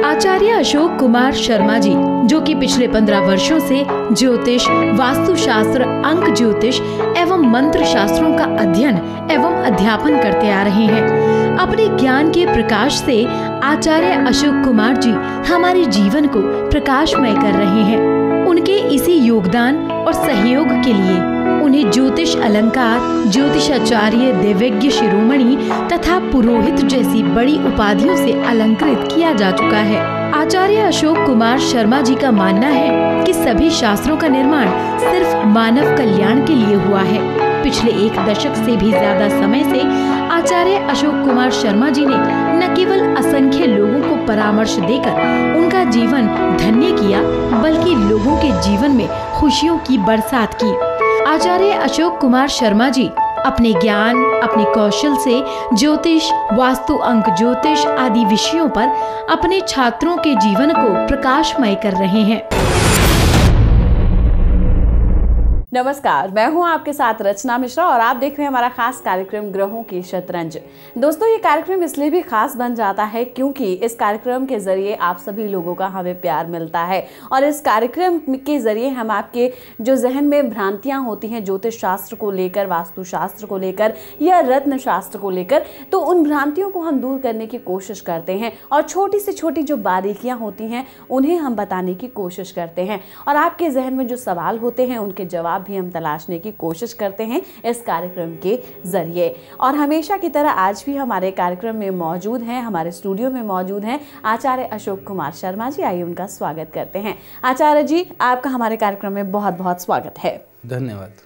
आचार्य अशोक कुमार शर्मा जी, जो कि पिछले 15 वर्षों से ज्योतिष, वास्तुशास्त्र, अंक ज्योतिष एवं मंत्र शास्त्रों का अध्ययन एवं अध्यापन करते आ रहे हैं। अपने ज्ञान के प्रकाश से आचार्य अशोक कुमार जी हमारे जीवन को प्रकाशमय कर रहे हैं। उनके इसी योगदान और सहयोग के लिए उन्हें ज्योतिष अलंकार, ज्योतिषाचार्य, देवज्ञ शिरोमणि तथा पुरोहित जैसी बड़ी उपाधियों से अलंकृत किया जा चुका है। आचार्य अशोक कुमार शर्मा जी का मानना है कि सभी शास्त्रों का निर्माण सिर्फ मानव कल्याण के लिए हुआ है। पिछले 1 दशक से भी ज्यादा समय से आचार्य अशोक कुमार शर्मा जी ने न केवल असंख्य लोगों को परामर्श देकर उनका जीवन धन्य किया, बल्कि लोगों के जीवन में खुशियों की बरसात की। आचार्य अशोक कुमार शर्मा जी अपने ज्ञान, अपने कौशल से ज्योतिष, वास्तु, अंक ज्योतिष आदि विषयों पर अपने छात्रों के जीवन को प्रकाशमय कर रहे हैं। नमस्कार, मैं हूं आपके साथ रचना मिश्रा और आप देख रहे हैं हमारा खास कार्यक्रम ग्रहों की शतरंज। दोस्तों, ये कार्यक्रम इसलिए भी खास बन जाता है क्योंकि इस कार्यक्रम के जरिए आप सभी लोगों का हमें प्यार मिलता है और इस कार्यक्रम के जरिए हम आपके जो जहन में भ्रांतियां होती हैं ज्योतिष शास्त्र को लेकर, वास्तु शास्त्र को लेकर या रत्न शास्त्र को लेकर, तो उन भ्रांतियों को हम दूर करने की कोशिश करते हैं और छोटी से छोटी जो बारीकियां होती हैं उन्हें हम बताने की कोशिश करते हैं और आपके जहन में जो सवाल होते हैं उनके जवाब भी हम तलाशने की कोशिश करते हैं इस कार्यक्रम के जरिए। और हमेशा की तरह आज भी हमारे कार्यक्रम में मौजूद हैं, हमारे स्टूडियो में मौजूद हैं आचार्य अशोक कुमार शर्मा जी। आइए उनका स्वागत करते हैं। आचार्य जी, आपका हमारे कार्यक्रम में बहुत बहुत स्वागत है। धन्यवाद।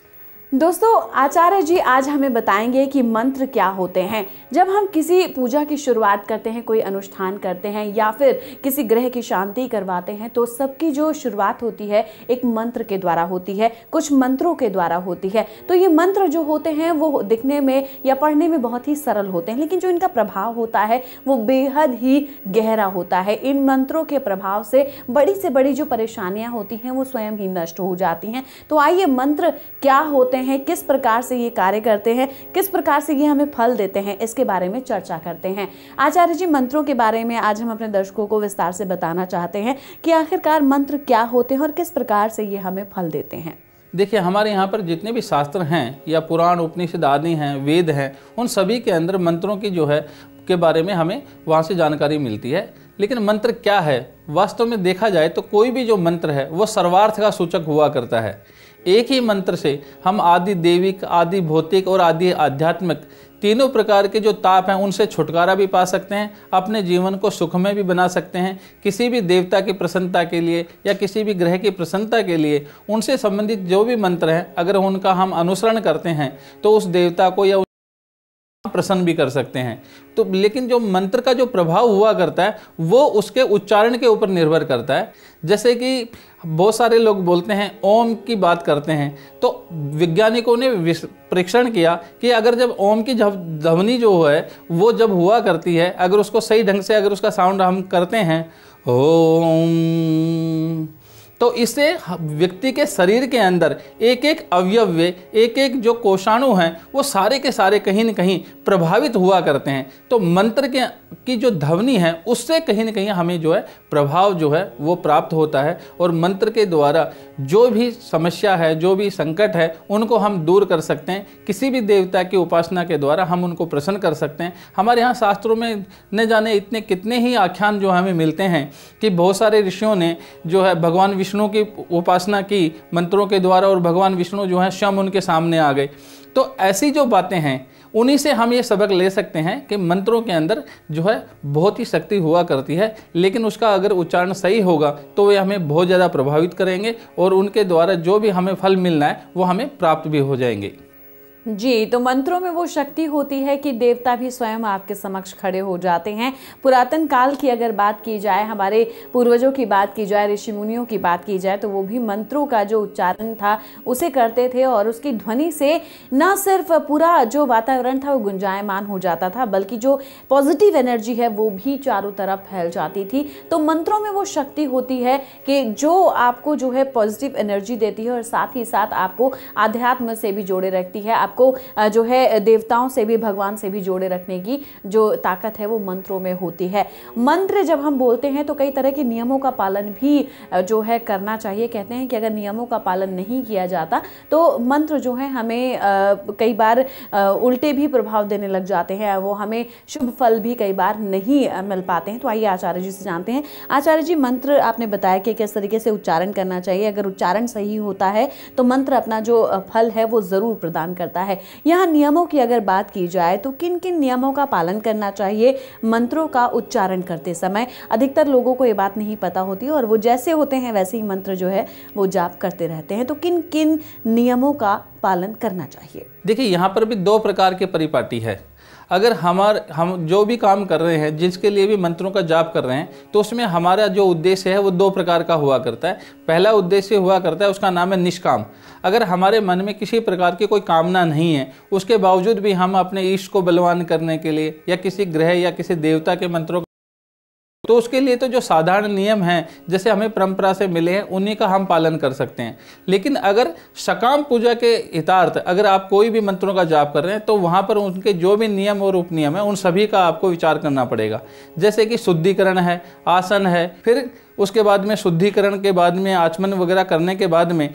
दोस्तों, आचार्य जी आज हमें बताएंगे कि मंत्र क्या होते हैं। जब हम किसी पूजा की शुरुआत करते हैं, कोई अनुष्ठान करते हैं या फिर किसी ग्रह की शांति करवाते हैं, तो सबकी जो शुरुआत होती है एक मंत्र के द्वारा होती है, कुछ मंत्रों के द्वारा होती है। तो ये मंत्र जो होते हैं वो दिखने में या पढ़ने में बहुत ही सरल होते हैं, लेकिन जो इनका प्रभाव होता है वो बेहद ही गहरा होता है। इन मंत्रों के प्रभाव से बड़ी जो परेशानियां होती हैं वो स्वयं ही नष्ट हो जाती हैं। तो आइए, मंत्र क्या होते हैं, किस प्रकार से ये कार्य करते हैं, किस प्रकार से ये हमें फल देते हैं, इसके बारे में चर्चा करते हैं। आचार्य जी, मंत्रों के बारे में आज हम अपने दर्शकों को विस्तार से बताना चाहते हैं कि आखिरकार मंत्र क्या होते हैं और किस प्रकार से ये हमें फल देते हैं। देखिए, हमारे यहाँ पर जितने भी शास्त्र हैं या पुराण, उपनिषद आदि हैं, वेद हैं, उन सभी के अंदर मंत्रों की जो है के बारे में हमें वहाँ से जानकारी मिलती है। लेकिन मंत्र क्या है, वास्तव में देखा जाए तो कोई भी जो मंत्र है वो सर्वार्थ का सूचक हुआ करता है। एक ही मंत्र से हम आदि दैविक, आदि भौतिक और आदि आध्यात्मिक तीनों प्रकार के जो ताप हैं उनसे छुटकारा भी पा सकते हैं, अपने जीवन को सुखमय भी बना सकते हैं। किसी भी देवता की प्रसन्नता के लिए या किसी भी ग्रह की प्रसन्नता के लिए उनसे संबंधित जो भी मंत्र हैं, अगर उनका हम अनुसरण करते हैं तो उस देवता को या प्रसन्न भी कर सकते हैं। तो लेकिन जो मंत्र का जो प्रभाव हुआ करता है वो उसके उच्चारण के ऊपर निर्भर करता है। जैसे कि बहुत सारे लोग बोलते हैं, ओम की बात करते हैं, तो वैज्ञानिकों ने परीक्षण किया कि अगर जब ओम की ध्वनि जो है वो जब हुआ करती है, अगर उसको सही ढंग से अगर उसका साउंड हम करते हैं ओम, तो इससे व्यक्ति के शरीर के अंदर एक एक अवयव, एक एक जो कोषाणु हैं वो सारे के सारे कहीं न कहीं प्रभावित हुआ करते हैं। तो मंत्र की जो ध्वनि है उससे कहीं न कहीं हमें जो है प्रभाव जो है वो प्राप्त होता है और मंत्र के द्वारा जो भी समस्या है, जो भी संकट है, उनको हम दूर कर सकते हैं। किसी भी देवता की उपासना के द्वारा हम उनको प्रसन्न कर सकते हैं। हमारे यहाँ शास्त्रों में न जाने इतने कितने ही आख्यान जो हमें मिलते हैं कि बहुत सारे ऋषियों ने जो है भगवान विष्णु की उपासना की मंत्रों के द्वारा और भगवान विष्णु जो है स्वयं उनके सामने आ गए। तो ऐसी जो बातें हैं उन्हीं से हम ये सबक ले सकते हैं कि मंत्रों के अंदर जो है बहुत ही शक्ति हुआ करती है, लेकिन उसका अगर उच्चारण सही होगा तो वे हमें बहुत ज़्यादा प्रभावित करेंगे और उनके द्वारा जो भी हमें फल मिलना है वो हमें प्राप्त भी हो जाएंगे। जी, तो मंत्रों में वो शक्ति होती है कि देवता भी स्वयं आपके समक्ष खड़े हो जाते हैं। पुरातन काल की अगर बात की जाए, हमारे पूर्वजों की बात की जाए, ऋषि मुनियों की बात की जाए, तो वो भी मंत्रों का जो उच्चारण था उसे करते थे और उसकी ध्वनि से न सिर्फ पूरा जो वातावरण था वो गुंजायमान हो जाता था, बल्कि जो पॉजिटिव एनर्जी है वो भी चारों तरफ फैल जाती थी। तो मंत्रों में वो शक्ति होती है कि जो आपको जो है पॉजिटिव एनर्जी देती है और साथ ही साथ आपको आध्यात्म से भी जोड़े रखती है, आपको जो है देवताओं से भी, भगवान से भी जोड़े रखने की जो ताकत है वो मंत्रों में होती है। मंत्र जब हम बोलते हैं तो कई तरह के नियमों का पालन भी जो है करना चाहिए। कहते हैं कि अगर नियमों का पालन नहीं किया जाता तो मंत्र जो है हमें कई बार उल्टे भी प्रभाव देने लग जाते हैं, वो हमें शुभ फल भी कई बार नहीं मिल पाते हैं। तो आइए आचार्य जी से जानते हैं। आचार्य जी, मंत्र आपने बताया कि किस तरीके से उच्चारण करना चाहिए, अगर उच्चारण सही होता है तो मंत्र अपना जो फल है वो जरूर प्रदान करता है। यहाँ नियमों की अगर बात की जाए तो किन किन नियमों का पालन करना चाहिए मंत्रों का उच्चारण करते समय? अधिकतर लोगों को ये बात नहीं पता होती और वो जैसे होते हैं वैसे ही मंत्र जो है वो जाप करते रहते हैं। तो किन किन नियमों का पालन करना चाहिए? देखिए, यहाँ पर भी दो प्रकार के परिपाटी है। अगर हम जो भी काम कर रहे हैं, जिसके लिए भी मंत्रों का जाप कर रहे हैं, तो उसमें हमारा जो उद्देश्य है वो दो प्रकार का हुआ करता है। पहला उद्देश्य हुआ करता है, उसका नाम है निष्काम। अगर हमारे मन में किसी प्रकार की कोई कामना नहीं है, उसके बावजूद भी हम अपने इष्ट को बलवान करने के लिए या किसी ग्रह या किसी देवता के मंत्रों, तो उसके लिए तो जो साधारण नियम हैं जैसे हमें परंपरा से मिले हैं उन्हीं का हम पालन कर सकते हैं। लेकिन अगर सकाम पूजा के हितार्थ अगर आप कोई भी मंत्रों का जाप कर रहे हैं तो वहाँ पर उनके जो भी नियम और उपनियम है उन सभी का आपको विचार करना पड़ेगा। जैसे कि शुद्धिकरण है, आसन है, फिर उसके बाद में शुद्धिकरण के बाद में आचमन वगैरह करने के बाद में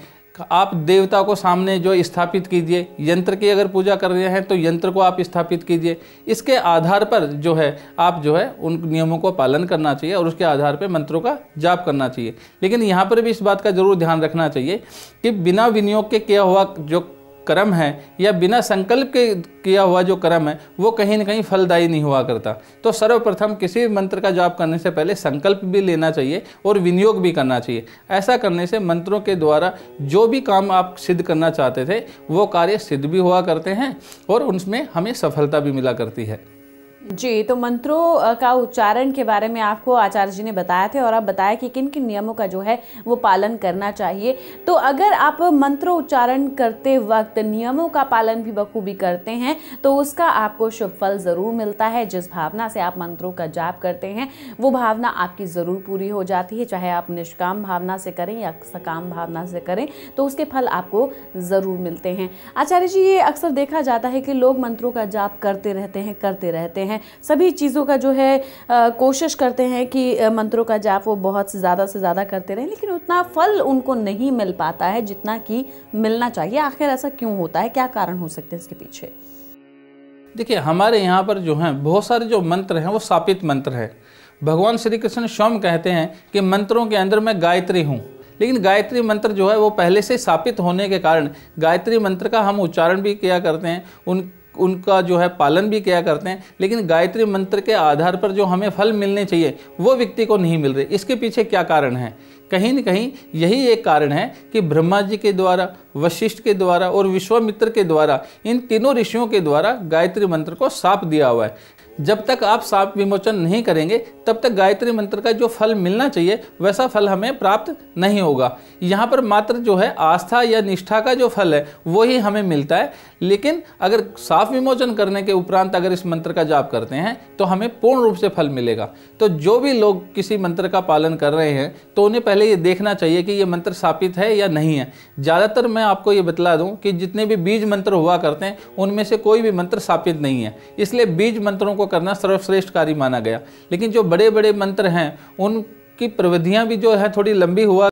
आप देवता को सामने जो स्थापित कीजिए। यंत्र की अगर पूजा कर रहे हैं तो यंत्र को आप स्थापित कीजिए। इसके आधार पर जो है आप जो है उन नियमों को पालन करना चाहिए और उसके आधार पर मंत्रों का जाप करना चाहिए। लेकिन यहाँ पर भी इस बात का जरूर ध्यान रखना चाहिए कि बिना विनियोग के किया हुआ जो कर्म है या बिना संकल्प के किया हुआ जो कर्म है वो कहीं न कहीं फलदायी नहीं हुआ करता। तो सर्वप्रथम किसी भी मंत्र का जाप करने से पहले संकल्प भी लेना चाहिए और विनियोग भी करना चाहिए। ऐसा करने से मंत्रों के द्वारा जो भी काम आप सिद्ध करना चाहते थे वो कार्य सिद्ध भी हुआ करते हैं और उनमें हमें सफलता भी मिला करती है। जी, तो मंत्रों का उच्चारण के बारे में आपको आचार्य जी ने बताया थे और आप बताया कि किन किन नियमों का जो है वो पालन करना चाहिए। तो अगर आप मंत्र उच्चारण करते वक्त नियमों का पालन भी बखूबी करते हैं तो उसका आपको शुभ फल ज़रूर मिलता है। जिस भावना से आप मंत्रों का जाप करते हैं वो भावना आपकी ज़रूर पूरी हो जाती है, चाहे आप निष्काम भावना से करें या सकाम भावना से करें, तो उसके फल आपको ज़रूर मिलते हैं। आचार्य जी, ये अक्सर देखा जाता है कि लोग मंत्रों का जाप करते रहते हैं, सभी चीज़ों का जो है कोशिश करते हैं कि मंत्रों का जाप वो बहुत से ज़्यादा करते रहें, लेकिन उतना फल उनको नहीं मिल पाता है जितना कि मिलना चाहिए। आखिर ऐसा क्यों होता है, क्या कारण हो सकते हैं इसके पीछे? देखिए, हमारे यहाँ पर जो हैं बहुत सारे जो मंत्र हैं वो शापित मंत्र हैं। भगवान श्री कृष्ण स्वयं कहते हैं कि मंत्रों के अंदर मैं गायत्री हूँ, लेकिन गायत्री मंत्र जो है वो पहले से शापित होने के कारण गायत्री मंत्र का हम उच्चारण भी किया करते हैं, उनका जो है पालन भी किया करते हैं, लेकिन गायत्री मंत्र के आधार पर जो हमें फल मिलने चाहिए वो व्यक्ति को नहीं मिल रहे। इसके पीछे क्या कारण है? कहीं न कहीं यही एक कारण है कि ब्रह्मा जी के द्वारा, वशिष्ठ के द्वारा और विश्वामित्र के द्वारा, इन तीनों ऋषियों के द्वारा गायत्री मंत्र को शाप दिया हुआ है। जब तक आप शाप विमोचन नहीं करेंगे तब तक गायत्री मंत्र का जो फल मिलना चाहिए वैसा फल हमें प्राप्त नहीं होगा। यहाँ पर मात्र जो है आस्था या निष्ठा का जो फल है वो ही हमें मिलता है। लेकिन अगर शाप विमोचन करने के उपरांत अगर इस मंत्र का जाप करते हैं तो हमें पूर्ण रूप से फल मिलेगा। तो जो भी लोग किसी मंत्र का पालन कर रहे हैं तो उन्हें पहले ये देखना चाहिए कि ये मंत्र शापित है या नहीं है। ज़्यादातर मैं आपको ये बतला दूं कि जितने भी बीज मंत्र हुआ करते हैं उनमें से कोई भी मंत्र शापित नहीं है, इसलिए बीज मंत्रों को करना सर्वश्रेष्ठ कार्य माना गया। लेकिन जो बड़े बड़े मंत्र हैं उनकी प्रविधियां भी जो है थोड़ी लंबी हुआ,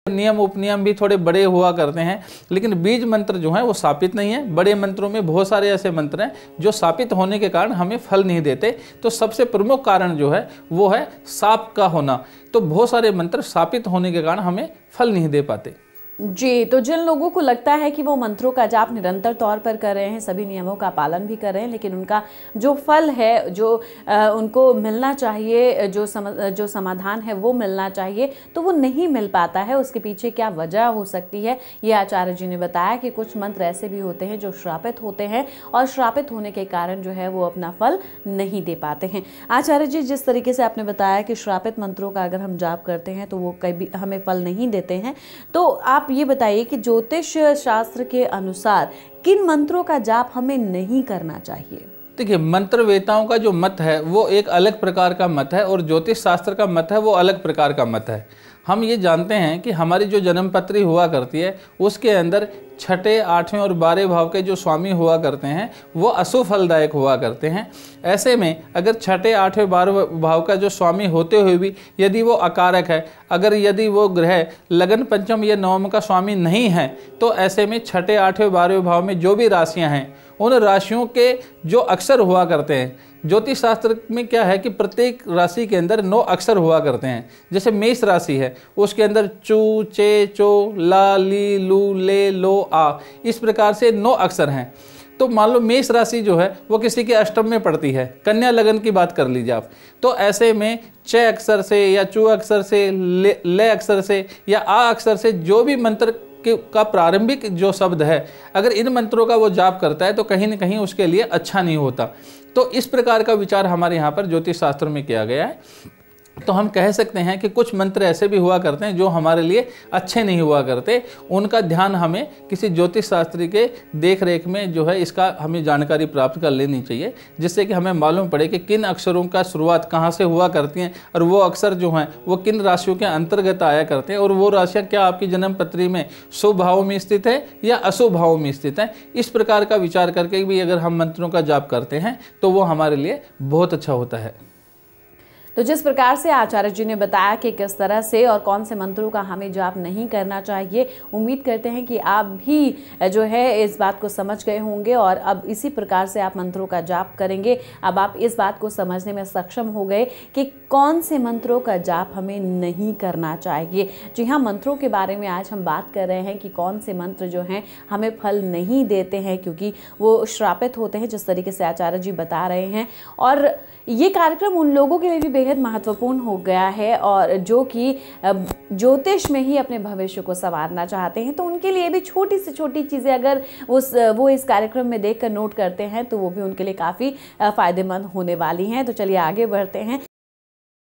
नियम उपनियम भी थोड़े बड़े हुआ करते हैं, लेकिन बीज मंत्र जो है वो शापित नहीं है। बड़े मंत्रों में बहुत सारे ऐसे मंत्र हैं जो शापित होने के कारण हमें फल नहीं देते। तो सबसे प्रमुख कारण जो है वो है शाप का होना। तो बहुत सारे मंत्र शापित होने के कारण हमें फल नहीं दे पाते। जी, तो जिन लोगों को लगता है कि वो मंत्रों का जाप निरंतर तौर पर कर रहे हैं, सभी नियमों का पालन भी कर रहे हैं, लेकिन उनका जो फल है, जो उनको मिलना चाहिए, जो समाधान है वो मिलना चाहिए, तो वो नहीं मिल पाता है, उसके पीछे क्या वजह हो सकती है? ये आचार्य जी ने बताया कि कुछ मंत्र ऐसे भी होते हैं जो श्रापित होते हैं और श्रापित होने के कारण जो है वो अपना फल नहीं दे पाते हैं। आचार्य जी, जिस तरीके से आपने बताया कि श्रापित मंत्रों का अगर हम जाप करते हैं तो वो कभी हमें फल नहीं देते हैं, तो आप ये बताइए कि ज्योतिष शास्त्र के अनुसार किन मंत्रों का जाप हमें नहीं करना चाहिए? देखिए, मंत्र वेताओं का जो मत है वो एक अलग प्रकार का मत है और ज्योतिष शास्त्र का मत है वो अलग प्रकार का मत है। हम ये जानते हैं कि हमारी जो जन्म पत्री हुआ करती है उसके अंदर छठे, आठवें और 12वें भाव के जो स्वामी हुआ करते हैं वो अशुभ फलदायक हुआ करते हैं। ऐसे में अगर छठे, आठवें, 12वें भाव का जो स्वामी होते हुए भी यदि वो अकारक है, अगर यदि वो ग्रह लगन, पंचम या नवम का स्वामी नहीं है, तो ऐसे में छठे, आठवें, 12वें भाव में जो भी राशियां हैं उन राशियों के जो अक्षर हुआ करते हैं, ज्योतिष शास्त्र में क्या है कि प्रत्येक राशि के अंदर 9 अक्षर हुआ करते हैं। जैसे मेष राशि है, उसके अंदर चू, चे, चो, ला, ली, लू, ले, लो, आ, इस प्रकार से 9 अक्षर हैं। तो मान लो मेष राशि जो है वो किसी के अष्टम में पड़ती है, कन्या लगन की बात कर लीजिए आप, तो ऐसे में च अक्षर से या चू अक्षर से, ले अक्षर से या आ अक्षर से जो भी मंत्र का प्रारंभिक जो शब्द है, अगर इन मंत्रों का वो जाप करता है तो कहीं ना कहीं उसके लिए अच्छा नहीं होता। तो इस प्रकार का विचार हमारे यहाँ पर ज्योतिष शास्त्र में किया गया है। तो हम कह सकते हैं कि कुछ मंत्र ऐसे भी हुआ करते हैं जो हमारे लिए अच्छे नहीं हुआ करते, उनका ध्यान हमें किसी ज्योतिष शास्त्री के देख रेख में जो है इसका हमें जानकारी प्राप्त कर लेनी चाहिए, जिससे कि हमें मालूम पड़े कि किन अक्षरों का शुरुआत कहाँ से हुआ करती हैं और वो अक्षर जो हैं वो किन राशियों के अंतर्गत आया करते हैं, और वो राशियाँ क्या आपकी जन्म पत्री में शुभ भाव में स्थित है या अशुभ भाव में स्थित है। इस प्रकार का विचार करके भी अगर हम मंत्रों का जाप करते हैं तो वो हमारे लिए बहुत अच्छा होता है। तो जिस प्रकार से आचार्य जी ने बताया कि किस तरह से और कौन से मंत्रों का हमें जाप नहीं करना चाहिए, उम्मीद करते हैं कि आप भी जो है इस बात को समझ गए होंगे और अब इसी प्रकार से आप मंत्रों का जाप करेंगे। अब आप इस बात को समझने में सक्षम हो गए कि कौन से मंत्रों का जाप हमें नहीं करना चाहिए। जी हाँ, मंत्रों के बारे में आज हम बात कर रहे हैं कि कौन से मंत्र जो हैं हमें फल नहीं देते हैं क्योंकि वो श्रापित होते हैं, जिस तरीके से आचार्य जी बता रहे हैं। और ये कार्यक्रम उन लोगों के लिए भी बेहद महत्वपूर्ण हो गया है और जो कि ज्योतिष में ही अपने भविष्य को संवारना चाहते हैं, तो उनके लिए भी छोटी से छोटी चीज़ें अगर वो इस कार्यक्रम में देखकर नोट करते हैं तो वो भी उनके लिए काफ़ी फायदेमंद होने वाली हैं। तो चलिए आगे बढ़ते हैं।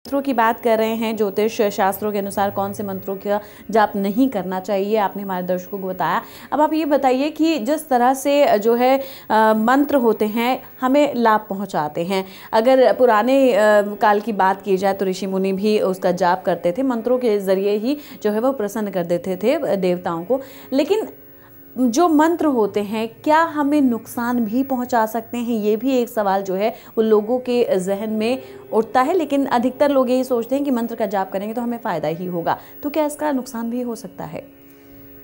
मंत्रों की बात कर रहे हैं, ज्योतिष शास्त्रों के अनुसार कौन से मंत्रों का जाप नहीं करना चाहिए, आपने हमारे दर्शकों को बताया। अब आप ये बताइए कि जिस तरह से जो है मंत्र होते हैं हमें लाभ पहुंचाते हैं, अगर पुराने काल की बात की जाए तो ऋषि मुनि भी उसका जाप करते थे, मंत्रों के जरिए ही जो है वो प्रसन्न कर देते थे देवताओं को। लेकिन जो मंत्र होते हैं क्या हमें नुकसान भी पहुंचा सकते हैं, ये भी एक सवाल जो है वो लोगों के जहन में उठता है। लेकिन अधिकतर लोग यही सोचते हैं कि मंत्र का जाप करेंगे तो हमें फ़ायदा ही होगा, तो क्या इसका नुकसान भी हो सकता है?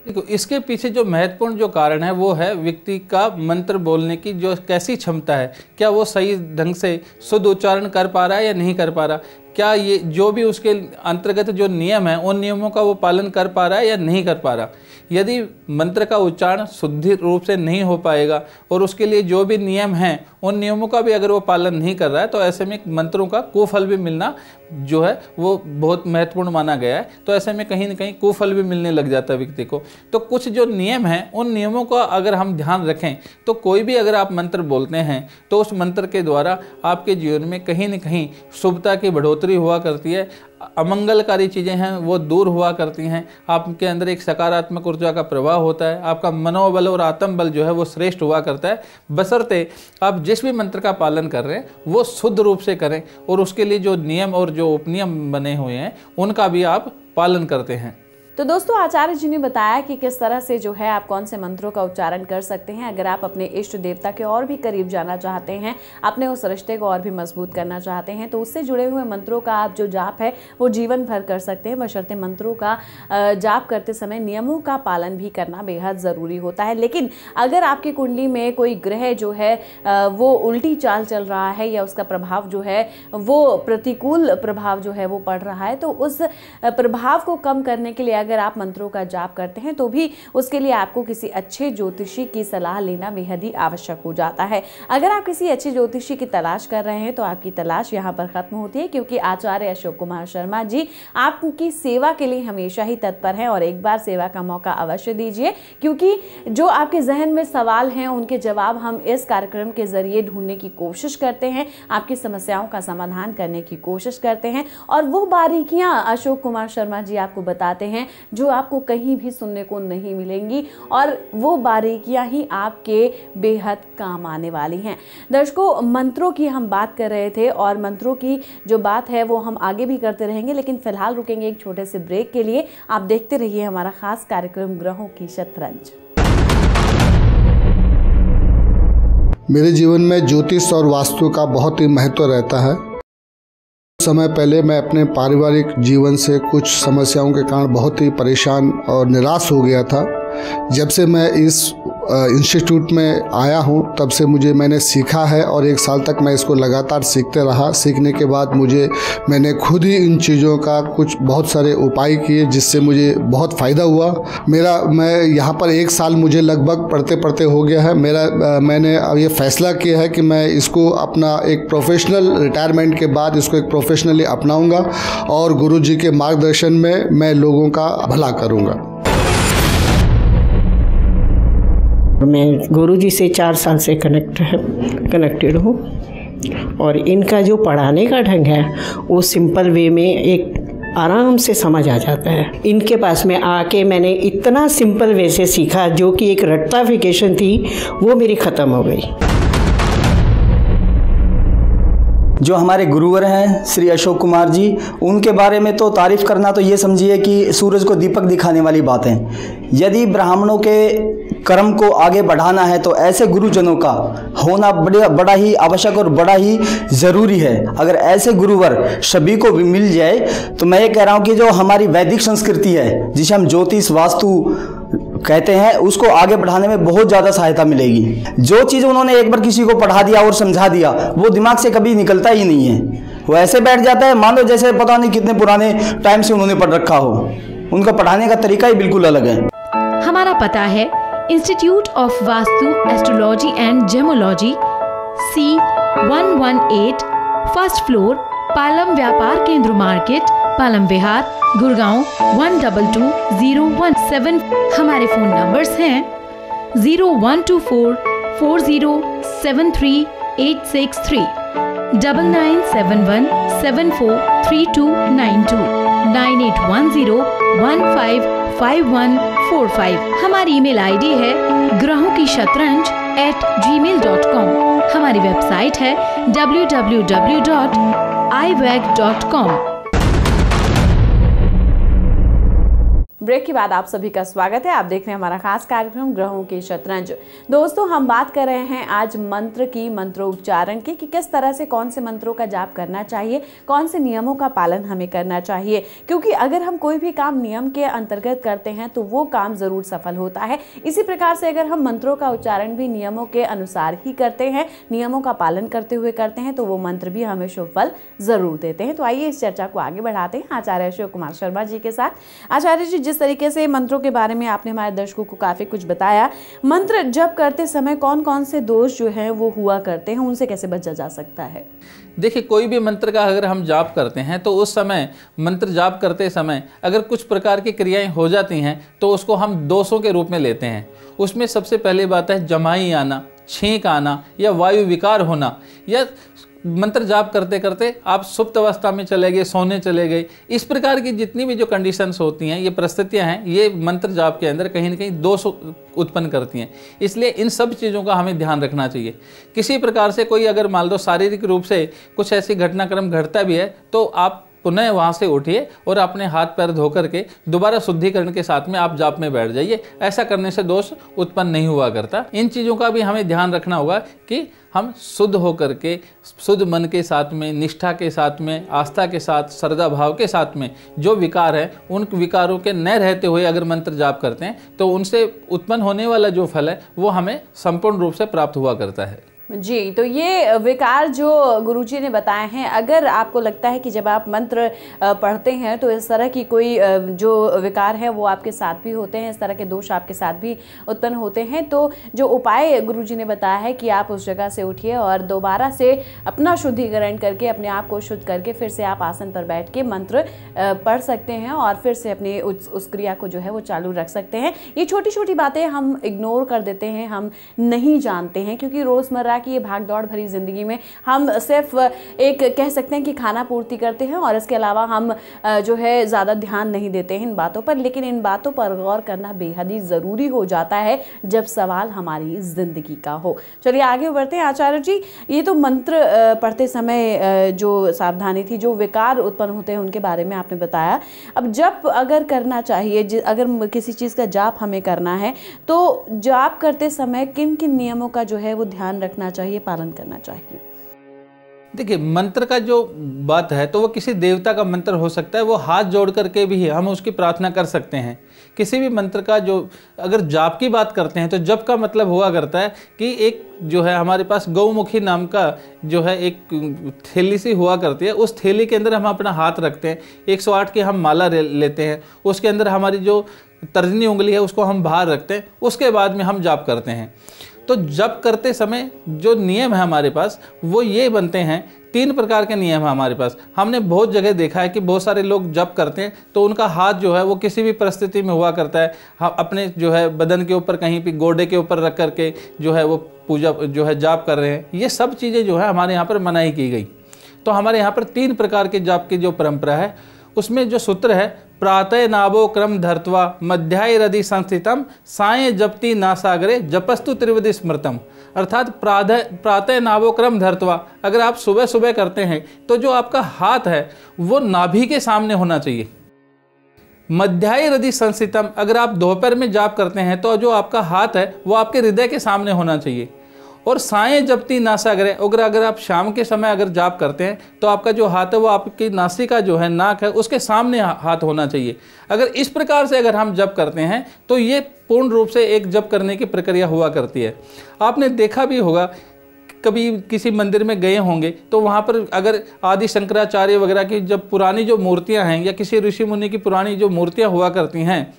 देखो, इसके पीछे जो महत्वपूर्ण जो कारण है वो है व्यक्ति का मंत्र बोलने की जो कैसी क्षमता है, क्या वो सही ढंग से शुद्ध उच्चारण कर पा रहा है या नहीं कर पा रहा, क्या ये जो भी उसके अंतर्गत जो नियम है उन नियमों का वो पालन कर पा रहा है या नहीं कर पा रहा। यदि मंत्र का उच्चारण शुद्ध रूप से नहीं हो पाएगा और उसके लिए जो भी नियम हैं उन नियमों का भी अगर वो पालन नहीं कर रहा है तो ऐसे में मंत्रों का कुफल भी मिलना जो है वो बहुत महत्वपूर्ण माना गया है। तो ऐसे में कहीं ना कहीं कुफल भी मिलने लग जाता है व्यक्ति को। तो कुछ जो नियम हैं उन नियमों का अगर हम ध्यान रखें तो कोई भी अगर आप मंत्र बोलते हैं तो उस मंत्र के द्वारा आपके जीवन में कहीं ना कहीं शुभता की बढ़ोतरी हुआ करती है, अमंगलकारी चीज़ें हैं वो दूर हुआ करती हैं, आपके अंदर एक सकारात्मक ऊर्जा का प्रवाह होता है, आपका मनोबल और आत्मबल जो है वो श्रेष्ठ हुआ करता है, बशर्ते आप जिस भी मंत्र का पालन कर रहे हैं वो शुद्ध रूप से करें और उसके लिए जो नियम और जो उपनियम बने हुए हैं उनका भी आप पालन करते हैं। तो दोस्तों, आचार्य जी ने बताया कि किस तरह से जो है आप कौन से मंत्रों का उच्चारण कर सकते हैं अगर आप अपने इष्ट देवता के और भी करीब जाना चाहते हैं, अपने उस रिश्ते को और भी मजबूत करना चाहते हैं, तो उससे जुड़े हुए मंत्रों का आप जो जाप है वो जीवन भर कर सकते हैं, बशर्ते मंत्रों का जाप करते समय नियमों का पालन भी करना बेहद ज़रूरी होता है। लेकिन अगर आपकी कुंडली में कोई ग्रह जो है वो उल्टी चाल चल रहा है या उसका प्रभाव जो है वो प्रतिकूल प्रभाव जो है वो पड़ रहा है, तो उस प्रभाव को कम करने के लिए अगर आप मंत्रों का जाप करते हैं तो भी उसके लिए आपको किसी अच्छे ज्योतिषी की सलाह लेना बेहद ही आवश्यक हो जाता है। अगर आप किसी अच्छे ज्योतिषी की तलाश कर रहे हैं तो आपकी तलाश यहाँ पर खत्म होती है, क्योंकि आचार्य अशोक कुमार शर्मा जी आपकी सेवा के लिए हमेशा ही तत्पर हैं और एक बार सेवा का मौका अवश्य दीजिए, क्योंकि जो आपके जहन में सवाल हैं उनके जवाब हम इस कार्यक्रम के जरिए ढूंढने की कोशिश करते हैं, आपकी समस्याओं का समाधान करने की कोशिश करते हैं और वो बारीकियां अशोक कुमार शर्मा जी आपको बताते हैं जो आपको कहीं भी सुनने को नहीं मिलेंगी, और वो बारीकियां ही आपके बेहद काम आने वाली हैं। दर्शकों, मंत्रों की हम बात कर रहे थे और मंत्रों की जो बात है वो हम आगे भी करते रहेंगे, लेकिन फिलहाल रुकेंगे एक छोटे से ब्रेक के लिए। आप देखते रहिए हमारा खास कार्यक्रम ग्रहों की शतरंज। मेरे जीवन में ज्योतिष और वास्तु का बहुत ही महत्व रहता है। समय पहले मैं अपने पारिवारिक जीवन से कुछ समस्याओं के कारण बहुत ही परेशान और निराश हो गया था। जब से मैं इस इंस्टीट्यूट में आया हूं, तब से मैंने सीखा है और 1 साल तक मैं इसको लगातार सीखते रहा। सीखने के बाद मैंने खुद ही इन चीज़ों का बहुत सारे उपाय किए, जिससे मुझे बहुत फ़ायदा हुआ। मैं यहाँ पर 1 साल मुझे लगभग पढ़ते पढ़ते हो गया है। मैंने अब ये फैसला किया है कि मैं इसको अपना एक प्रोफेशनल रिटायरमेंट के बाद इसको एक प्रोफेशनली अपनाऊंगा और गुरुजी के मार्गदर्शन में मैं लोगों का भला करूँगा। मैं गुरुजी से 4 साल से कनेक्टेड हूँ और इनका जो पढ़ाने का ढंग है वो सिंपल वे में एक आराम से समझ आ जाता है। इनके पास में आके मैंने इतना सिंपल वे से सीखा, जो कि एक रट्टाफिकेशन थी वो मेरी ख़त्म हो गई। जो हमारे गुरुवर हैं श्री अशोक कुमार जी, उनके बारे में तो तारीफ़ करना तो ये समझिए कि सूरज को दीपक दिखाने वाली बात है। यदि ब्राह्मणों के कर्म को आगे बढ़ाना है तो ऐसे गुरुजनों का होना बड़ा ही आवश्यक और बड़ा ही ज़रूरी है। अगर ऐसे गुरुवर सभी को भी मिल जाए तो मैं ये कह रहा हूँ कि जो हमारी वैदिक संस्कृति है, जिसे हम ज्योतिष वास्तु कहते हैं, उसको आगे बढ़ाने में बहुत ज़्यादा सहायता मिलेगी। जो चीज़ उन्होंने एक बार किसी को पढ़ा दिया और समझा दिया, वो दिमाग से कभी निकलता ही नहीं है। वो ऐसे बैठ जाता है मान लो जैसे पता नहीं कितने पुराने टाइम से उन्होंने पढ़ रखा हो। उनका पढ़ाने का तरीका ही बिल्कुल अलग है। हमारा पता है institute of Vastu astrology and gemology, C118, first floor, Palam व्यापार केंद्र मार्केट, पालम विहार, गुड़गांव 122017। हमारे फोन नंबर्स हैं 0124407383, 9971743292, 9810155145। हमारी ईमेल आईडी है ग्रहों की शतरंज @gmail.com। हमारी वेबसाइट है www.iwag.com। ब्रेक के बाद आप सभी का स्वागत है। आप देख रहे हैं हमारा खास कार्यक्रम ग्रहों की शतरंज। दोस्तों, हम बात कर रहे हैं आज मंत्र की, मंत्रोच्चारण की, कि किस तरह से कौन से मंत्रों का जाप करना चाहिए, कौन से नियमों का पालन हमें करना चाहिए। क्योंकि अगर हम कोई भी काम नियम के अंतर्गत करते हैं तो वो काम जरूर सफल होता है। इसी प्रकार से अगर हम मंत्रों का उच्चारण भी नियमों के अनुसार ही करते हैं, नियमों का पालन करते हुए करते हैं, तो वो मंत्र भी हमें शुभ फल जरूर देते हैं। तो आइए इस चर्चा को आगे बढ़ाते हैं आचार्य अशोक कुमार शर्मा जी के साथ। आचार्य जी, जिस तरीके से मंत्रों के बारे में आपने हमारे दर्शकों को काफी कुछ बताया, मंत्र जप करते समय कौन कौन से दोष जो हैं वो हुआ करते हैं, उनसे कैसे बचा जा सकता है? देखिए, कोई भी मंत्र का अगर हम जाप करते हैं तो उस समय मंत्र जाप करते समय अगर कुछ प्रकार की क्रियाएं हो जाती हैं तो उसको हम दोषों के रूप में लेते हैं। उसमें सबसे पहले बात है जमाई आना, छींक आना या वायु विकार होना, या मंत्र जाप करते करते आप सुप्त अवस्था में चले गए, सोने चले गए। इस प्रकार की जितनी भी जो कंडीशंस होती हैं, ये परिस्थितियां हैं, ये मंत्र जाप के अंदर कहीं ना कहीं दोष उत्पन्न करती हैं। इसलिए इन सब चीज़ों का हमें ध्यान रखना चाहिए। किसी प्रकार से कोई अगर मान लो शारीरिक रूप से कुछ ऐसी घटनाक्रम घटता भी है तो आप पुनः वहाँ से उठिए और अपने हाथ पैर धो करके दोबारा शुद्धिकरण के साथ में आप जाप में बैठ जाइए। ऐसा करने से दोष उत्पन्न नहीं हुआ करता। इन चीज़ों का भी हमें ध्यान रखना होगा कि हम शुद्ध होकर के, शुद्ध मन के साथ में, निष्ठा के साथ में, आस्था के साथ, श्रद्धा भाव के साथ में जो विकार है उन विकारों के न रहते हुए अगर मंत्र जाप करते हैं तो उनसे उत्पन्न होने वाला जो फल है वो हमें संपूर्ण रूप से प्राप्त हुआ करता है। जी, तो ये विकार जो गुरुजी ने बताए हैं, अगर आपको लगता है कि जब आप मंत्र पढ़ते हैं तो इस तरह की कोई जो विकार है वो आपके साथ भी होते हैं, इस तरह के दोष आपके साथ भी उत्पन्न होते हैं, तो जो उपाय गुरुजी ने बताया है कि आप उस जगह से उठिए और दोबारा से अपना शुद्धिकरण करके, अपने आप को शुद्ध करके फिर से आप आसन पर बैठ के मंत्र पढ़ सकते हैं और फिर से अपनी उस क्रिया को जो है वो चालू रख सकते हैं। ये छोटी छोटी बातें हम इग्नोर कर देते हैं, हम नहीं जानते हैं, क्योंकि रोज़मर्रा बताया कि ये भाग दौड़ भरी ज़िंदगी में हम सिर्फ एक कह सकते हैं कि खाना पूर्ति करते हैं और इसके अलावा हम जो है ज़्यादा ध्यान नहीं देते हैं इन बातों पर, लेकिन इन बातों पर गौर करना बेहद ही ज़रूरी हो जाता है जब सवाल हमारी ज़िंदगी का हो। चलिए आगे बढ़ते हैं। आचार्य जी, ये तो मंत्र पढ़ते समय जो सावधानी थी, जो विकार उत्पन्न होते हैं उनके बारे में आपने बताया। अब जप अगर करना चाहिए, अगर किसी चीज़ का जाप हमें करना है तो जाप करते समय किन किन नियमों का जो है वो ध्यान रखना चाहिए, पालन करना चाहिए? देखिए, मंत्र का जो बात है तो वो किसी देवता का मंत्र हो सकता है, वो हाथ जोड़ करके भी हम उसकी प्रार्थना कर सकते हैं। किसी भी मंत्र का जो अगर जाप की बात करते हैं तो जप का मतलब हुआ करता है कि एक जो है हमारे पास गौमुखी नाम का जो है एक थैली सी हुआ करती है, उस थैली के अंदर हम अपना हाथ रखते हैं, 108 की हम माला लेते हैं, उसके अंदर हमारी जो तर्जनी उंगली है उसको हम बाहर रखते हैं, उसके बाद में हम जाप करते हैं। तो जप करते समय जो नियम है हमारे पास वो ये बनते हैं, 3 प्रकार के नियम है हमारे पास। हमने बहुत जगह देखा है कि बहुत सारे लोग जप करते हैं तो उनका हाथ जो है वो किसी भी परिस्थिति में हुआ करता है, हम अपने जो है बदन के ऊपर कहीं भी गोडे के ऊपर रख करके जो है वो पूजा जो है जाप कर रहे हैं। ये सब चीज़ें जो है हमारे यहाँ पर मनाही की गई। तो हमारे यहाँ पर 3 प्रकार के जाप की जो परंपरा है उसमें जो सूत्र है, प्रातः नाभो क्रम धर्त्वा मध्याय हृदि संस्थितम साय जपति नासागरे जपस्तु त्रिविधि स्मृतम। अर्थात प्रातः नाभो क्रम धर्त्वा, अगर आप सुबह सुबह करते हैं तो जो आपका हाथ है वो नाभि के सामने होना चाहिए। मध्याय हृदय संस्थितम, अगर आप दोपहर में जाप करते हैं तो जो आपका हाथ है वो आपके हृदय के सामने होना चाहिए। और साय जपती नासाग्रे, अगर आप शाम के समय अगर जाप करते हैं तो आपका जो हाथ है वो आपकी नासिका जो है, नाक है, उसके सामने हाथ होना चाहिए। अगर इस प्रकार से अगर हम जप करते हैं तो ये पूर्ण रूप से एक जप करने की प्रक्रिया हुआ करती है। आपने देखा भी होगा, कभी किसी मंदिर में गए होंगे तो वहाँ पर अगर आदि शंकराचार्य वगैरह की जब पुरानी जो मूर्तियाँ हैं या किसी ऋषि मुनि की पुरानी जो मूर्तियाँ हुआ करती हैं,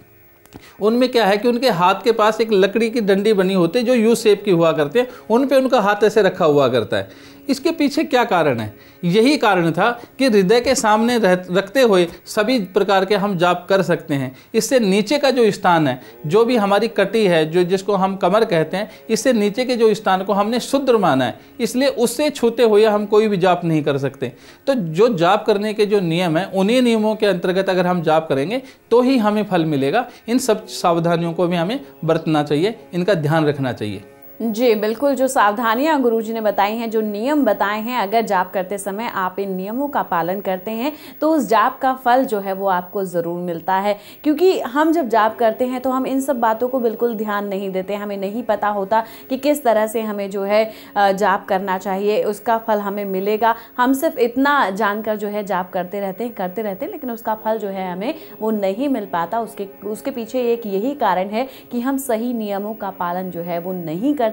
उनमें क्या है कि उनके हाथ के पास एक लकड़ी की डंडी बनी होती है जो यू शेप की हुआ करती है, उन पे उनका हाथ ऐसे रखा हुआ करता है। इसके पीछे क्या कारण है? यही कारण था कि हृदय के सामने रखते हुए सभी प्रकार के हम जाप कर सकते हैं। इससे नीचे का जो स्थान है, जो भी हमारी कटी है, जो जिसको हम कमर कहते हैं, इससे नीचे के जो स्थान को हमने शुद्ध माना है, इसलिए उससे छूते हुए हम कोई भी जाप नहीं कर सकते। तो जो जाप करने के जो नियम है, उन्हीं नियमों के अंतर्गत अगर हम जाप करेंगे तो ही हमें फल मिलेगा। इन सब सावधानियों को भी हमें बरतना चाहिए, इनका ध्यान रखना चाहिए। जी बिल्कुल, जो सावधानियां गुरुजी ने बताई हैं, जो नियम बताए हैं, अगर जाप करते समय आप इन नियमों का पालन करते हैं तो उस जाप का फल जो है वो आपको ज़रूर मिलता है। क्योंकि हम जब जाप करते हैं तो हम इन सब बातों को बिल्कुल ध्यान नहीं देते, हमें नहीं पता होता कि किस तरह से हमें जो है जाप करना चाहिए, उसका फल हमें मिलेगा। हम सिर्फ इतना जानकर जो है जाप करते रहते हैं, लेकिन उसका फल जो है हमें वो नहीं मिल पाता। उसके पीछे एक यही कारण है कि हम सही नियमों का पालन जो है वो नहीं करते,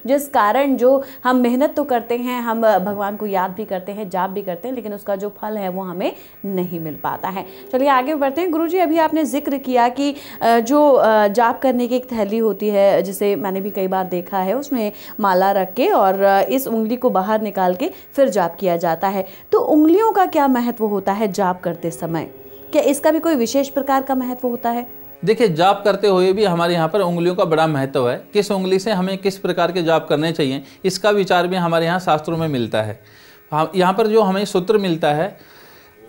जिस कारण जो हम मेहनत तो करते हैं, हम भगवान को याद भी करते हैं, जाप भी करते हैं, लेकिन उसका जो फल है वो हमें नहीं मिल पाता है। चलिए आगे बढ़ते हैं। गुरुजी, अभी आपने जिक्र किया कि जो जाप करने की एक थैली होती है, जिसे मैंने भी कई बार देखा है, उसमें माला रख के और इस उंगली को बाहर निकाल के फिर जाप किया जाता है। तो उंगलियों का क्या महत्व होता है जाप करते समय? क्या इसका भी कोई विशेष प्रकार का महत्व होता है? देखिए, जाप करते हुए भी हमारे यहाँ पर उंगलियों का बड़ा महत्व है। किस उंगली से हमें किस प्रकार के जाप करने चाहिए, इसका विचार भी हमारे यहाँ शास्त्रों में मिलता है। यहाँ पर जो हमें सूत्र मिलता है,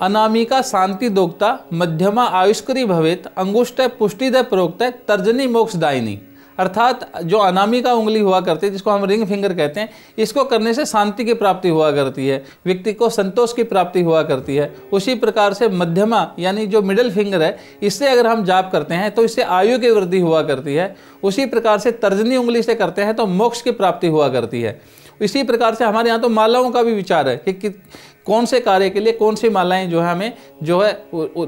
अनामिका शांति दोक्ता मध्यमा आयुष्करी भवेत अंगुष्ट पुष्टिदय प्रोक्त तर्जनी मोक्षदायिनी। अर्थात जो अनामिका उंगली हुआ करती है, जिसको हम रिंग फिंगर कहते हैं, इसको करने से शांति की प्राप्ति हुआ करती है, व्यक्ति को संतोष की प्राप्ति हुआ करती है। उसी प्रकार से मध्यमा यानी जो मिडिल फिंगर है, इससे अगर हम जाप करते हैं तो इससे आयु की वृद्धि हुआ करती है। उसी प्रकार से तर्जनी उंगली से करते हैं तो मोक्ष की प्राप्ति हुआ करती है। इसी प्रकार से हमारे यहाँ तो मालाओं का भी विचार है कि कौन से कार्य के लिए कौन सी मालाएं जो है हमें जो है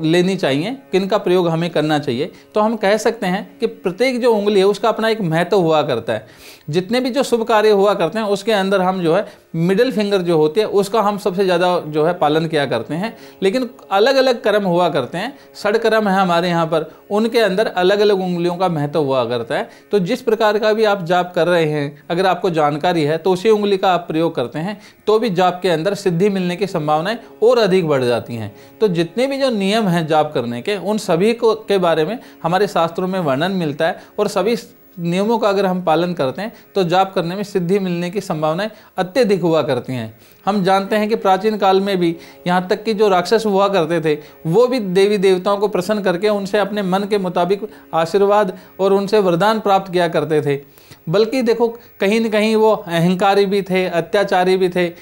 लेनी चाहिए, किनका प्रयोग हमें करना चाहिए। तो हम कह सकते हैं कि प्रत्येक जो उंगली है उसका अपना एक महत्व हुआ करता है। जितने भी जो शुभ कार्य हुआ करते हैं उसके अंदर हम जो है मिडिल फिंगर जो होती है उसका हम सबसे ज़्यादा जो है पालन किया करते हैं। लेकिन अलग अलग कर्म हुआ करते हैं, षड कर्म है हमारे यहाँ पर, उनके अंदर अलग अलग उंगलियों का महत्व हुआ करता है। तो जिस प्रकार का भी आप जाप कर रहे हैं, अगर आपको जानकारी है तो उसी उंगली का आप प्रयोग करते हैं तो भी जाप के अंदर सिद्धि मिलने की संभावनाएं और अधिक बढ़ जाती हैं। तो जितने भी जो नियम हैं जाप करने के, उन सभी के बारे में हमारे शास्त्रों में वर्णन मिलता है और सभी नियमों का अगर हम पालन करते हैं तो जाप करने में सिद्धि मिलने की संभावनाएं अत्यधिक हुआ करती हैं। हम जानते हैं कि प्राचीन काल में भी यहाँ तक कि जो राक्षस हुआ करते थे वो भी देवी देवताओं को प्रसन्न करके उनसे अपने मन के मुताबिक आशीर्वाद और उनसे वरदान प्राप्त किया करते थे। बल्कि देखो कहीं न कहीं वो अहंकारी भी थे, अत्याचारी भी थे,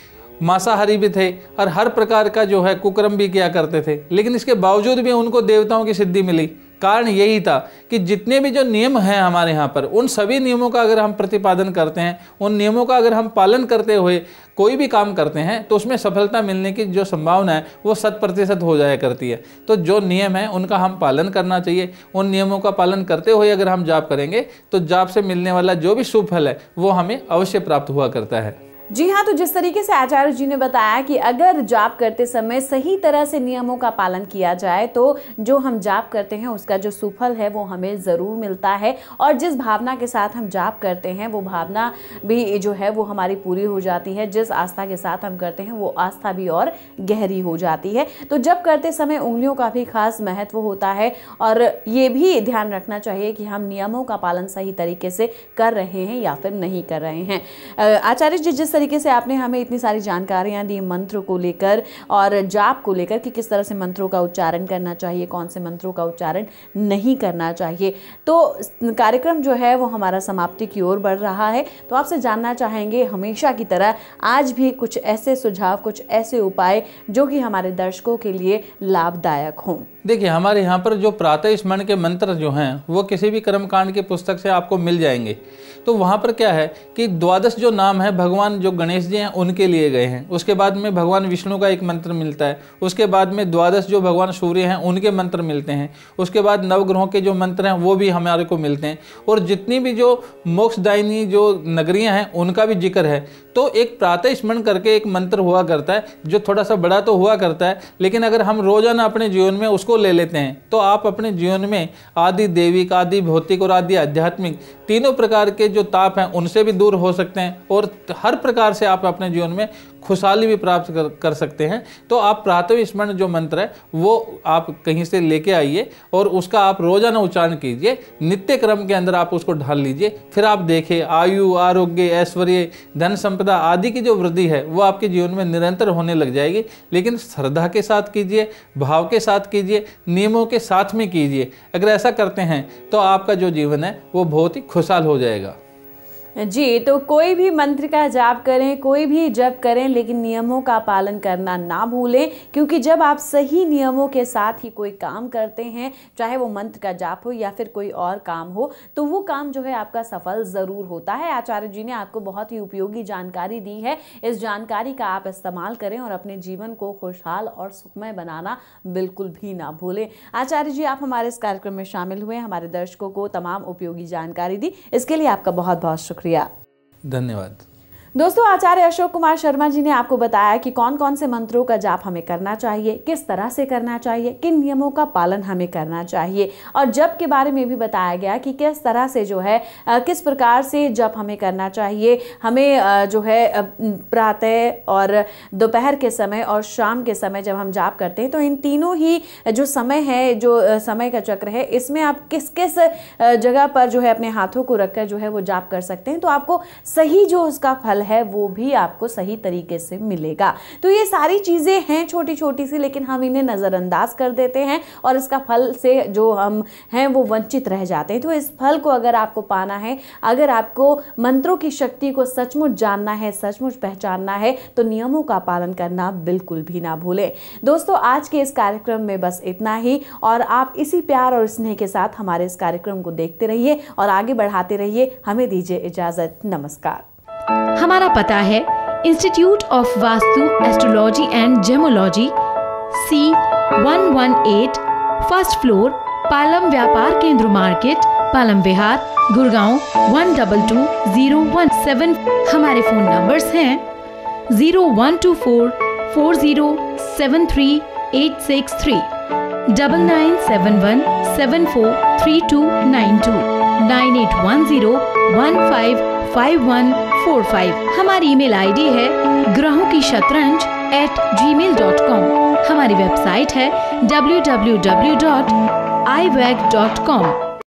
मांसाहारी भी थे और हर प्रकार का जो है कुकर्म भी किया करते थे, लेकिन इसके बावजूद भी उनको देवताओं की सिद्धि मिली। कारण यही था कि जितने भी जो नियम हैं हमारे यहाँ पर, उन सभी नियमों का अगर हम प्रतिपादन करते हैं, उन नियमों का अगर हम पालन करते हुए कोई भी काम करते हैं तो उसमें सफलता मिलने की जो संभावना है वो 100% हो जाया करती है। तो जो नियम है उनका हम पालन करना चाहिए। उन नियमों का पालन करते हुए अगर हम जाप करेंगे तो जाप से मिलने वाला जो भी शुभ फल है वो हमें अवश्य प्राप्त हुआ करता है। जी हाँ, तो जिस तरीके से आचार्य जी ने बताया कि अगर जाप करते समय सही तरह से नियमों का पालन किया जाए तो जो हम जाप करते हैं उसका जो सुफल है वो हमें ज़रूर मिलता है, और जिस भावना के साथ हम जाप करते हैं वो भावना भी जो है वो हमारी पूरी हो जाती है। जिस आस्था के साथ हम करते हैं वो आस्था भी और गहरी हो जाती है। तो जब करते समय उंगलियों का भी खास महत्व होता है, और ये भी ध्यान रखना चाहिए कि हम नियमों का पालन सही तरीके से कर रहे हैं या फिर नहीं कर रहे हैं। आचार्य जी, जिस तरीके से आपने हमें इतनी सारी जानकारियां दी मंत्र को लेकर और जाप को लेकर कि किस तरह से मंत्रों का उच्चारण करना चाहिए, कौन से मंत्रों का उच्चारण नहीं करना चाहिए, तो कार्यक्रम जो है वो हमारा समाप्ति की ओर बढ़ रहा है। तो आपसे जानना चाहेंगे हमेशा की तरह आज भी कुछ ऐसे सुझाव, कुछ ऐसे उपाय जो कि हमारे दर्शकों के लिए लाभदायक हों। देखिए, हमारे यहाँ पर जो प्रातः स्मरण के मंत्र जो हैं वो किसी भी कर्मकांड की पुस्तक से आपको मिल जाएंगे। तो वहाँ पर क्या है कि 12 जो नाम है भगवान जो गणेश जी हैं उनके लिए गए हैं। उसके बाद में भगवान विष्णु का एक मंत्र मिलता है। उसके बाद में 12 जो भगवान सूर्य हैं उनके मंत्र मिलते हैं। उसके बाद नवग्रहों के जो मंत्र हैं वो भी हमारे को मिलते हैं, और जितनी भी जो मोक्षदायिनी जो नगरियाँ हैं उनका भी जिक्र है। तो एक प्रातः स्मरण करके एक मंत्र हुआ करता है जो थोड़ा सा बड़ा तो हुआ करता है, लेकिन अगर हम रोजाना अपने जीवन में उसको ले लेते हैं तो आप अपने जीवन में आदि दैविक, आदि भौतिक और आदि आध्यात्मिक तीनों प्रकार के जो ताप हैं उनसे भी दूर हो सकते हैं, और हर प्रकार से आप अपने जीवन में खुशहाली भी प्राप्त कर सकते हैं। तो आप प्रातः स्मरण जो मंत्र है वो आप कहीं से लेके आइए और उसका आप रोजाना उच्चारण कीजिए। नित्य क्रम के अंदर आप उसको ढाल लीजिए। फिर आप देखिए आयु, आरोग्य, ऐश्वर्य, धन संपदा आदि की जो वृद्धि है वो आपके जीवन में निरंतर होने लग जाएगी। लेकिन श्रद्धा के साथ कीजिए, भाव के साथ कीजिए, नियमों के साथ में कीजिए। अगर ऐसा करते हैं तो आपका जो जीवन है वो बहुत ही खुशहाल हो जाएगा। जी, तो कोई भी मंत्र का जाप करें, कोई भी जप करें, लेकिन नियमों का पालन करना ना भूलें, क्योंकि जब आप सही नियमों के साथ ही कोई काम करते हैं, चाहे वो मंत्र का जाप हो या फिर कोई और काम हो, तो वो काम जो है आपका सफल ज़रूर होता है। आचार्य जी ने आपको बहुत ही उपयोगी जानकारी दी है। इस जानकारी का आप इस्तेमाल करें और अपने जीवन को खुशहाल और सुखमय बनाना बिल्कुल भी ना भूलें। आचार्य जी, आप हमारे इस कार्यक्रम में शामिल हुए, हमारे दर्शकों को तमाम उपयोगी जानकारी दी, इसके लिए आपका बहुत बहुत शुक्रिया। धन्यवाद। दोस्तों, आचार्य अशोक कुमार शर्मा जी ने आपको बताया कि कौन कौन से मंत्रों का जाप हमें करना चाहिए, किस तरह से करना चाहिए, किन नियमों का पालन हमें करना चाहिए, और जप के बारे में भी बताया गया कि किस तरह से जो है किस प्रकार से जप हमें करना चाहिए। हमें जो है प्रातः और दोपहर के समय और शाम के समय जब हम जाप करते हैं तो इन तीनों ही जो समय है, जो समय का चक्र है, इसमें आप किस किस जगह पर जो है अपने हाथों को रखकर जो है वो जाप कर सकते हैं, तो आपको सही जो उसका फल है वो भी आपको सही तरीके से मिलेगा। तो ये सारी चीजें हैं छोटी छोटी सी, लेकिन हम इन्हें नजरअंदाज कर देते हैं और इसका फल से जो हम हैं वो वंचित रह जाते हैं। तो इस फल को अगर आपको पाना है, अगर आपको मंत्रों की शक्ति को सचमुच जानना है, सचमुच पहचानना है, तो नियमों का पालन करना बिल्कुल भी ना भूलें। दोस्तों, आज के इस कार्यक्रम में बस इतना ही, और आप इसी प्यार और स्नेह के साथ हमारे इस कार्यक्रम को देखते रहिए और आगे बढ़ाते रहिए। हमें दीजिए इजाजत। नमस्कार। हमारा पता है institute of Vastu astrology and gemology, C118, first floor, Palam व्यापार केंद्र मार्केट, पालम विहार, गुड़गांव 122017। हमारे फोन नंबर्स हैं 0124407386 9971743292 9810155145। हमारी ईमेल आईडी है grahokishshatranj@gmail.com। हमारी वेबसाइट है www.iwag.com।